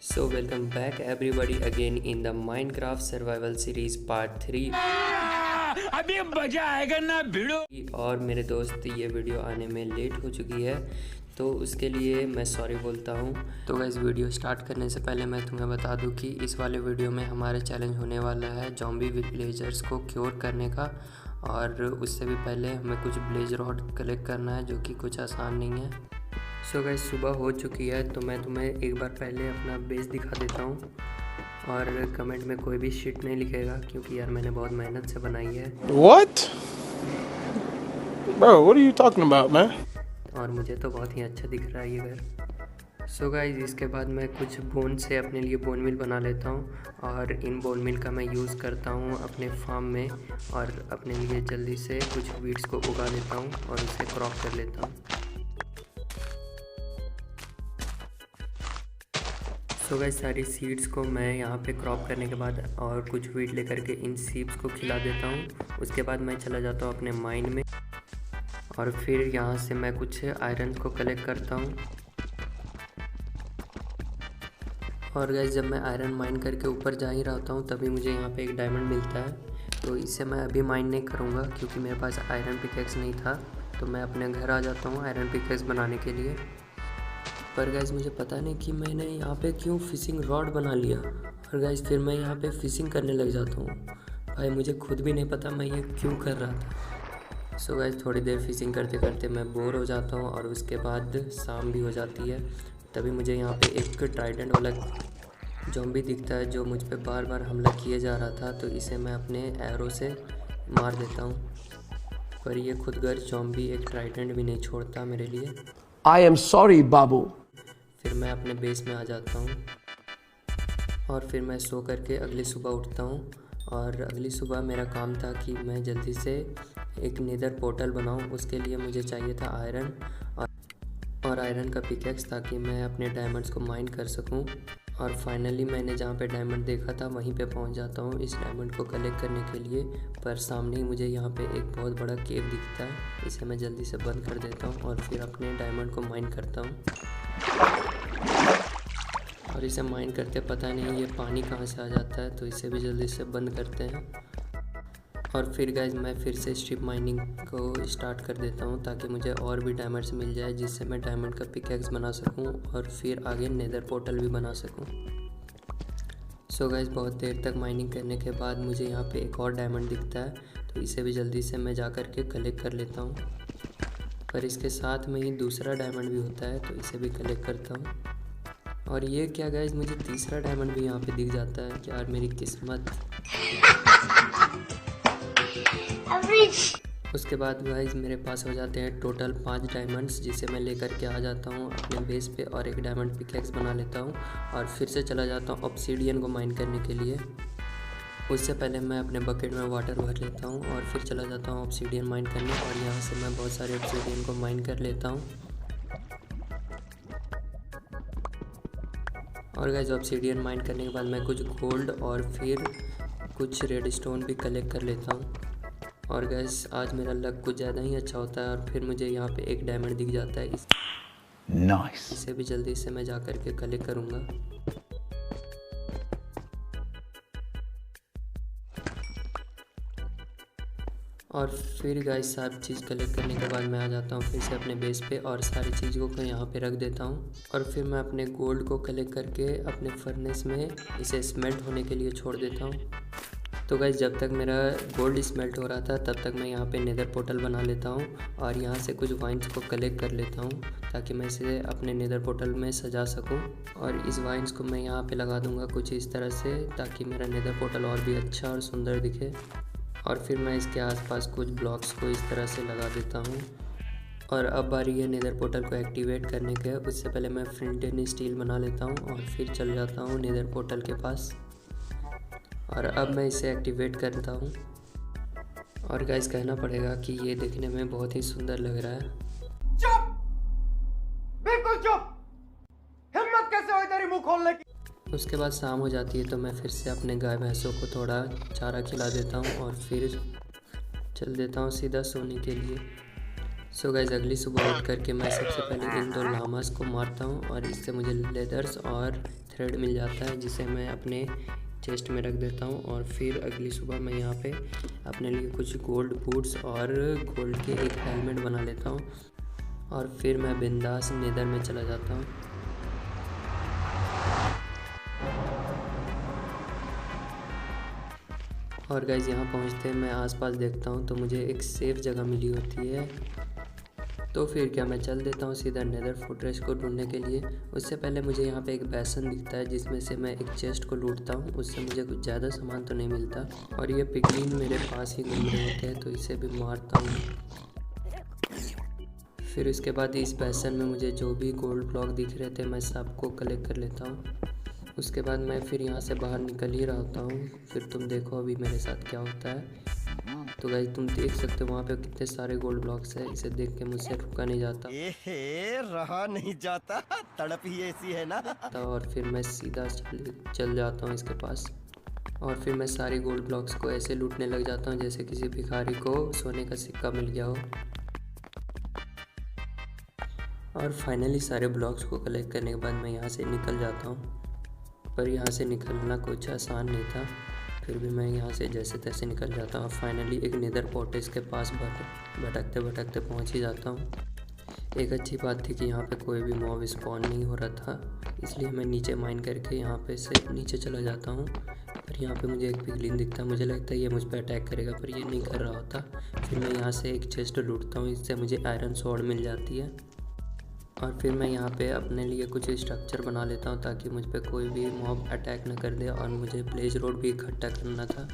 So welcome back everybody again in the Minecraft Survival Series Part 3। अभी मजा आएगा ना भिड़ो। और मेरे दोस्त ये वीडियो आने में लेट हो चुकी है तो उसके लिए मैं सॉरी बोलता हूँ। तो गाइस वीडियो स्टार्ट करने से पहले मैं तुम्हें बता दूँ कि इस वाले वीडियो में हमारे चैलेंज होने वाला है ज़ॉम्बी विलेजर्स को क्योर करने का। और उससे भी पहले हमें कुछ ब्लेज रॉड कलेक्ट करना है जो कि कुछ आसान नहीं है। सो गाइस सुबह हो चुकी है तो मैं तुम्हें एक बार पहले अपना बेस दिखा देता हूँ। और कमेंट में कोई भी शिट नहीं लिखेगा क्योंकि यार मैंने बहुत मेहनत से बनाई है। What? Bro, what are you talking about, man? और मुझे तो बहुत ही अच्छा दिख रहा है ये घर। सो गाइस इसके बाद मैं कुछ बोन से अपने लिए बोन मिल बना लेता हूँ और इन बोन मिल का मैं यूज़ करता हूँ अपने फार्म में और अपने लिए जल्दी से कुछ वीड्स को उगा लेता हूँ और उसे क्रॉप कर लेता हूँ। सो गाइस सारी सीड्स को मैं यहाँ पे क्रॉप करने के बाद और कुछ वीट लेकर के इन सीड्स को खिला देता हूँ। उसके बाद मैं चला जाता हूँ अपने माइन में और फिर यहाँ से मैं कुछ आयरन को कलेक्ट करता हूँ। और गाइस जब मैं आयरन माइन करके ऊपर जा ही रहता हूँ तभी मुझे यहाँ पे एक डायमंड मिलता है। तो इसे मैं अभी माइन नहीं करूँगा क्योंकि मेरे पास आयरन पिकेक्स नहीं था। तो मैं अपने घर आ जाता हूँ आयरन पिकेक्स बनाने के लिए। पर गाइस मुझे पता नहीं कि मैंने यहाँ पे क्यों फिशिंग रॉड बना लिया और गाइस फिर मैं यहाँ पे फिशिंग करने लग जाता हूँ। भाई मुझे खुद भी नहीं पता मैं ये क्यों कर रहा था। सो गाइस थोड़ी देर फिशिंग करते करते मैं बोर हो जाता हूँ और उसके बाद शाम भी हो जाती है। तभी मुझे यहाँ पे एक ट्राइडेंट वाला ज़ॉम्बी दिखता है जो मुझ पे बार बार हमला किए जा रहा था। तो इसे मैं अपने एरो से मार देता हूँ पर ये खुदगर्ज ज़ॉम्बी एक ट्राइडेंट भी नहीं छोड़ता मेरे लिए। I am sorry, Babu. फिर मैं अपने बेस में आ जाता हूँ और फिर मैं सो करके अगली सुबह उठता हूँ। और अगली सुबह मेरा काम था कि मैं जल्दी से एक नेदर पोर्टल बनाऊँ। उसके लिए मुझे चाहिए था आयरन और आयरन का पिकेक्स ताकि मैं अपने डायमंड्स को माइन कर सकूँ। और फाइनली मैंने जहाँ पे डायमंड देखा था वहीं पे पहुँच जाता हूँ इस डायमंड को कलेक्ट करने के लिए। पर सामने ही मुझे यहाँ पे एक बहुत बड़ा केव दिखता है। इसे मैं जल्दी से बंद कर देता हूँ और फिर अपने डायमंड को माइन करता हूँ। और इसे माइन करते पता नहीं ये पानी कहाँ से आ जाता है तो इसे भी जल्दी से बंद करते हैं। और फिर गाइज मैं फिर से स्ट्रिप माइनिंग को स्टार्ट कर देता हूँ ताकि मुझे और भी डायमंड्स मिल जाए जिससे मैं डायमंड का पिकेक्स बना सकूँ और फिर आगे नेदर पोर्टल भी बना सकूँ। सो गाइज बहुत देर तक माइनिंग करने के बाद मुझे यहाँ पे एक और डायमंड दिखता है तो इसे भी जल्दी से मैं जा कर के कलेक्ट कर लेता हूँ। पर इसके साथ में ही दूसरा डायमंड भी होता है तो इसे भी कलेक्ट करता हूँ। और ये क्या गाइज मुझे तीसरा डायमंड भी यहाँ पे दिख जाता है। यार मेरी किस्मत। उसके बाद गाइज मेरे पास हो जाते हैं टोटल 5 डायमंड्स जिसे मैं लेकर के आ जाता हूँ अपने बेस पे और एक डायमंड पिकेक्स बना लेता हूँ और फिर से चला जाता हूँ ऑब्सीडियन को माइन करने के लिए। उससे पहले मैं अपने बकेट में वाटर भर लेता हूँ और फिर चला जाता हूँ ऑब्सीडियन माइन करने और यहाँ से मैं बहुत सारे ऑब्सीडियन को माइन कर लेता हूँ। और गाइस ऑब्सीडियन माइन करने के बाद मैं कुछ गोल्ड और फिर कुछ रेड स्टोन भी कलेक्ट कर लेता हूँ। और गाइस आज मेरा लक कुछ ज़्यादा ही अच्छा होता है और फिर मुझे यहाँ पे एक डायमंड दिख जाता है। Nice. इसे भी जल्दी से मैं जा कर के कलेक्ट करूँगा। और फिर गाइस सारी चीज़ कलेक्ट करने के बाद मैं आ जाता हूँ फिर से अपने बेस पे और सारी चीज़ों को यहाँ पे रख देता हूँ। और फिर मैं अपने गोल्ड को कलेक्ट करके अपने फर्नेस में इसे स्मेल्ट होने के लिए छोड़ देता हूँ। तो गाइस जब तक मेरा गोल्ड स्मेल्ट हो रहा था तब तक मैं यहाँ पे नेदर पोर्टल बना लेता हूँ और यहाँ से कुछ वाइन्स को कलेक्ट कर लेता हूँ ताकि मैं इसे अपने नेदर पोर्टल में सजा सकूँ। और इस वाइन्स को मैं यहाँ पे लगा दूँगा कुछ इस तरह से ताकि मेरा नेदर पोर्टल और भी अच्छा और सुंदर दिखे। और फिर मैं इसके आसपास कुछ ब्लॉक्स को इस तरह से लगा देता हूँ। और अब बारी है नेदर पोर्टल को एक्टिवेट करने के। उससे पहले मैं फ्लिंट एंड स्टील बना लेता हूँ और फिर चल जाता हूँ नेदर पोर्टल के पास और अब मैं इसे एक्टिवेट करता हूँ। और गाइस कहना पड़ेगा कि ये देखने में बहुत ही सुंदर लग रहा है। चुप, बिल्कुल चुप। हिम्मत कैसे हुई तेरी मुंह खोलने की? उसके बाद शाम हो जाती है तो मैं फिर से अपने गाय भैंसों को थोड़ा चारा खिला देता हूँ और फिर चल देता हूँ सीधा सोने के लिए। सो गाइस अगली सुबह उठ करके मैं सबसे पहले इन 2 लामास को मारता हूँ और इससे मुझे लेदर्स और थ्रेड मिल जाता है जिसे मैं अपने चेस्ट में रख देता हूँ। और फिर अगली सुबह मैं यहाँ पे अपने लिए कुछ गोल्ड बूट्स और गोल्ड के एक हेलमेट बना लेता हूँ और फिर मैं बिंदास नेदर में चला जाता हूँ। और गाइस यहाँ पहुँचते मैं आसपास देखता हूँ तो मुझे एक सेफ़ जगह मिली होती है, तो फिर क्या मैं चल देता हूँ सीधा नेदर फोर्ट्रेस को ढूंढने के लिए। उससे पहले मुझे यहाँ पे एक बेसन दिखता है जिसमें से मैं एक चेस्ट को लूटता हूँ। उससे मुझे कुछ ज़्यादा सामान तो नहीं मिलता और ये पिगलिन मेरे पास ही घूम रहे होते हैं तो इसे भी मारता हूँ। फिर उसके बाद इस बेसन में मुझे जो भी गोल्ड ब्लॉक दिख रहे थे मैं सबको कलेक्ट कर लेता हूँ। उसके बाद मैं फिर यहाँ से बाहर निकल ही रहा होता हूँ। फिर तुम देखो अभी मेरे साथ क्या होता है। तो गाइस तुम देख सकते हो वहाँ पे कितने सारे गोल्ड ब्लॉक्स हैं। इसे देख के मुझसे रुका नहीं जाता, रहा नहीं जाता, तड़प ही ऐसी है ना। और फिर मैं सीधा चल जाता हूँ इसके पास और फिर मैं सारी गोल्ड ब्लॉक्स को ऐसे लूटने लग जाता हूँ जैसे किसी भिखारी को सोने का सिक्का मिल गया हो। और फाइनली सारे ब्लॉक्स को कलेक्ट करने के बाद मैं यहाँ से निकल जाता हूँ, पर यहाँ से निकलना कुछ आसान नहीं था। फिर भी मैं यहाँ से जैसे तैसे निकल जाता हूँ। फाइनली एक नेदर पोर्टल के पास भटकते भटकते पहुँच ही जाता हूँ। एक अच्छी बात थी कि यहाँ पे कोई भी मॉब स्पॉन नहीं हो रहा था, इसलिए मैं नीचे माइन करके यहाँ पे से नीचे चला जाता हूँ। पर यहाँ पे मुझे एक पिगलिन दिखता है, मुझे लगता है ये मुझ पर अटैक करेगा पर ये नहीं कर रहा होता। फिर मैं यहाँ से एक चेस्ट लूटता हूँ, इससे मुझे आयरन स्वॉर्ड मिल जाती है। और फिर मैं यहाँ पे अपने लिए कुछ स्ट्रक्चर बना लेता हूँ ताकि मुझ पे कोई भी मॉब अटैक ना कर दे। और मुझे ब्लेज रोड भी इकट्ठा करना था।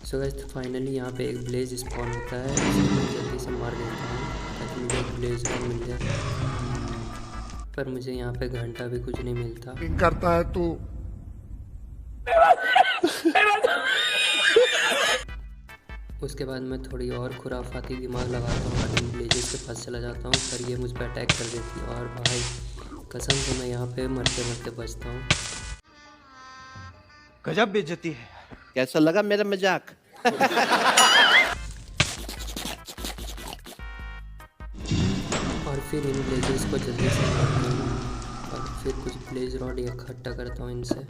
सो गाइस फाइनली यहाँ पे एक ब्लेज स्पॉन होता है, इसे मैं जल्दी से मार देता हूँ ताकि मुझे एक ब्लेज रोड मिल जाए। पर मुझे यहाँ पे घंटा भी कुछ नहीं मिलता। करता है तू। उसके बाद मैं थोड़ी और खुराफाती दिमाग लगाता हूँ और इन ब्लेजेस के पास चला जाता हूँ, पर ये मुझ पर अटैक कर देती है। और भाई कसम से मैं यहाँ पे मरते मरते बचता हूँ। गजब बेइज्जती है। कैसा लगा मेरा मजाक? और फिर इन ब्लेजेस को जल्दी से मारता हूँ और फिर कुछ ब्लेज रॉड इकट्ठा करता हूँ इनसे।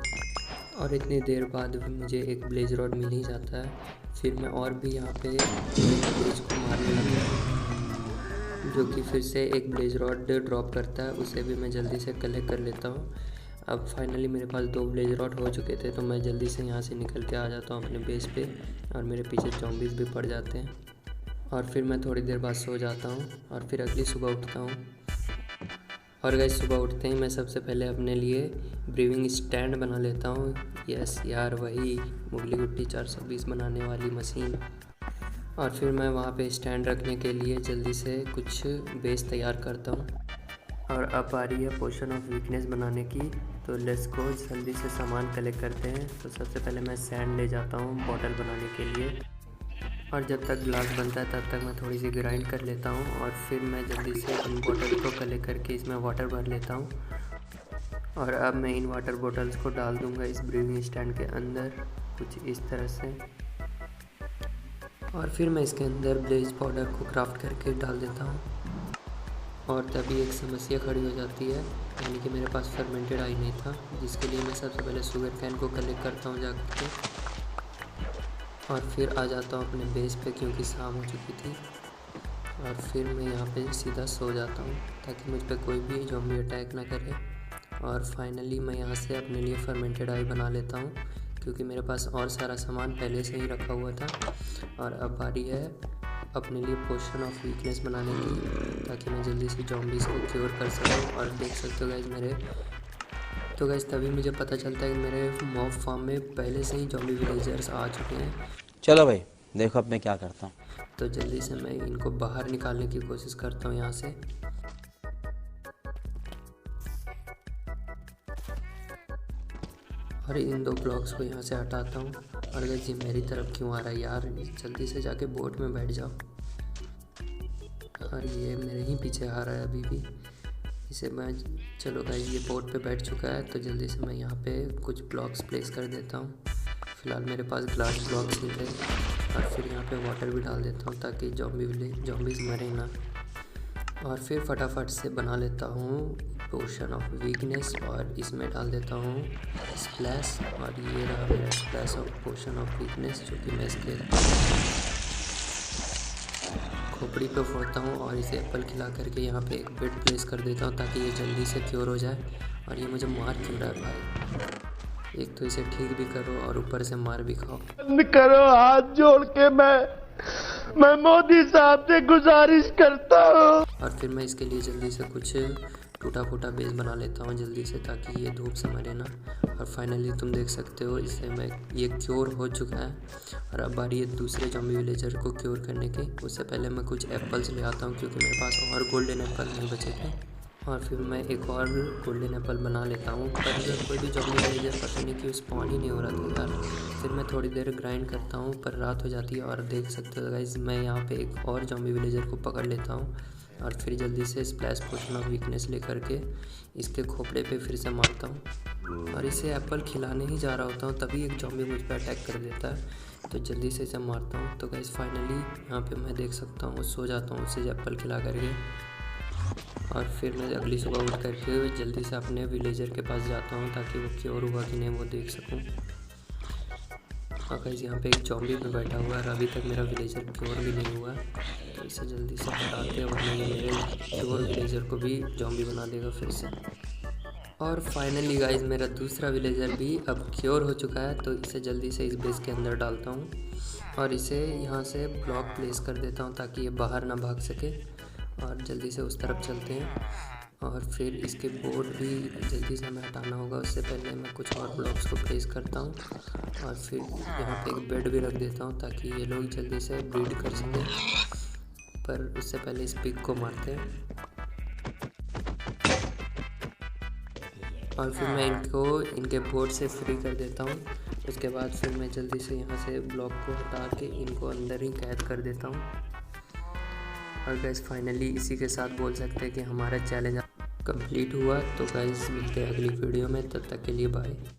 और इतनी देर बाद भी मुझे एक ब्लेज रॉड मिल ही जाता है। फिर मैं और भी यहाँ पे ब्लेज को मारने लगता हूँ जो कि फिर से एक ब्लेज रॉड ड्रॉप करता है, उसे भी मैं जल्दी से कलेक्ट कर लेता हूँ। अब फाइनली मेरे पास 2 ब्लेज रॉड हो चुके थे तो मैं जल्दी से यहाँ से निकल के आ जाता हूँ अपने बेस पे और मेरे पीछे ज़ॉम्बीज़ भी पड़ जाते हैं। और फिर मैं थोड़ी देर बाद सो जाता हूँ और फिर अगली सुबह उठता हूँ। और गाइस सुबह उठते ही मैं सबसे पहले अपने लिए ब्रीविंग स्टैंड बना लेता हूँ। यस यार, वही मुगली गुट्टी 420 बनाने वाली मशीन। और फिर मैं वहाँ पे स्टैंड रखने के लिए जल्दी से कुछ बेस तैयार करता हूँ। और अब आ रही है पोशन ऑफ वीकनेस बनाने की, तो लेट्स गो जल्दी से सामान कलेक्ट करते हैं। तो सबसे पहले मैं सैंड ले जाता हूँ बॉटल बनाने के लिए, और जब तक ग्लास बनता है तब तक मैं थोड़ी सी ग्राइंड कर लेता हूँ। और फिर मैं जल्दी से इन बॉटल को कलेक्ट करके इसमें वाटर भर लेता हूँ। और अब मैं इन वाटर बॉटल्स को डाल दूँगा इस ब्रीविंग स्टैंड के अंदर कुछ इस तरह से। और फिर मैं इसके अंदर ब्लेज पाउडर को क्राफ्ट करके डाल देता हूँ। और तभी एक समस्या खड़ी हो जाती है, यानी कि मेरे पास फर्मेंटेड आई नहीं था, जिसके लिए मैं सबसे पहले शुगर कैन को कलेक्ट करता हूँ जाकर के। और फिर आ जाता हूँ अपने बेस पे क्योंकि शाम हो चुकी थी। और फिर मैं यहाँ पे सीधा सो जाता हूँ ताकि मुझ पे कोई भी ज़ॉम्बी अटैक ना करे। और फाइनली मैं यहाँ से अपने लिए फर्मेंटेड आई बना लेता हूँ क्योंकि मेरे पास और सारा सामान पहले से ही रखा हुआ था। और अब बारी है अपने लिए पोशन ऑफ वीकनेस बनाने की ताकि मैं जल्दी से ज़ॉम्बीज़ को क्योर कर सकूँ। और देख सकते हो गाइस मेरे, तो गाइस तभी मुझे पता चलता है कि मेरे मॉब फार्म में पहले से ही ज़ॉम्बी विलेजर्स आ चुके हैं। चलो भाई देखो अब मैं क्या करता हूँ। तो जल्दी से मैं इनको बाहर निकालने की कोशिश करता हूँ यहाँ से। और इन 2 ब्लॉक्स को यहाँ से हटाता हूँ। और गाइस ये मेरी तरफ क्यों आ रहा है यार, जल्दी से जाके बोट में बैठ जाओ। और ये मेरे ही पीछे आ रहा है अभी भी, इसे मैं, चलो गाइस ये बोट पे बैठ चुका है तो जल्दी से मैं यहाँ पे कुछ ब्लॉक्स प्लेस कर देता हूँ। फ़िलहाल मेरे पास ग्लास ब्लॉक्स ही थे। और फिर यहाँ पे वाटर भी डाल देता हूँ ताकि ज़ॉम्बीज़ मरे ना। और फिर फटाफट से बना लेता हूँ पोशन ऑफ वीकनेस और इसमें डाल देता हूँ स्प्लैश। और ये रहा मेरा splash of potion of weakness, जो कि मैं इसके खोपड़ी पे फोड़ता हूँ और इसे एप्पल खिला करके यहाँ पे एक बेड प्लेस कर देता हूँ ताकि ये जल्दी से क्योर हो जाए। और ये मुझे मार क्यों रहा है भाई, एक तो इसे ठीक भी करो और ऊपर से मार भी खाओ। करो हाथ जोड़ के मैं मोदी साहब से गुजारिश करता हूँ। और फिर मैं इसके लिए जल्दी से कुछ टूटा फूटा बेस बना लेता हूँ जल्दी से, ताकि ये धूप से मरे ना। और फाइनली तुम देख सकते हो इसे मैं ये क्योर हो चुका है। और अब बारी है दूसरे ज़ॉम्बी विलेजर को क्योर करने की। उससे पहले मैं कुछ एप्पल्स ले आता हूँ क्योंकि मेरे पास और गोल्डन एप्पल नहीं बचे थे। और फिर मैं एक और गोल्डन एप्पल बना लेता हूँ, पर ये कोई भी ज़ॉम्बी विलेजर पता नहीं क्यों स्पॉन ही नहीं हो रहा था यार। फिर मैं थोड़ी देर ग्राइंड करता हूँ पर रात हो जाती है। और देख सकते हो गाइस, मैं यहाँ पे एक और ज़ॉम्बी विलेजर को पकड़ लेता हूँ और फिर जल्दी से स्प्लैश पोशन ऑफ वीकनेस लेकर के इसके खोपड़े पे फिर से मारता हूँ। और इसे एप्पल खिलाने ही जा रहा होता हूँ तभी एक ज़ॉम्बी मुझ पर अटैक कर देता है, तो जल्दी से इसे मारता हूँ। तो गाइस फाइनली यहाँ पे मैं देख सकता हूँ सो जाता हूँ उसे एप्पल खिला करके। और फिर मैं अगली सुबह उठ करके जल्दी से अपने विलेजर के पास जाता हूँ ताकि वो क्योर हुआ कि नहीं वो देख सकूँ। और गाइस यहाँ पे एक ज़ॉम्बी भी बैठा हुआ है और अभी तक मेरा विलेजर क्योर भी नहीं हुआ, तो इसे जल्दी से हटाते हैं वरना ये मेरे क्योर विलेजर को भी ज़ॉम्बी बना देगा फिर से। और फाइनली गाइस मेरा दूसरा विलेजर भी अब क्योर हो चुका है, तो इसे जल्दी से इस बेस के अंदर डालता हूँ और इसे यहाँ से ब्लॉक प्लेस कर देता हूँ ताकि ये बाहर ना भाग सके। और जल्दी से उस तरफ चलते हैं और फिर इसके बोर्ड भी जल्दी से हमें हटाना होगा। उससे पहले मैं कुछ और ब्लॉक्स को प्लेस करता हूँ और फिर यहाँ पे एक बेड भी रख देता हूँ ताकि ये लोग जल्दी से ब्रीड कर सकें। पर उससे पहले इस पिग को मारते हैं और फिर मैं इनको इनके बोर्ड से फ्री कर देता हूँ। उसके बाद फिर मैं जल्दी से यहाँ से ब्लॉक को हटा के इनको अंदर ही कैद कर देता हूँ। और गाइस फाइनली इसी के साथ बोल सकते हैं कि हमारा चैलेंज कंप्लीट हुआ। तो गाइस मिलते हैं अगली वीडियो में, तब तक के लिए बाय।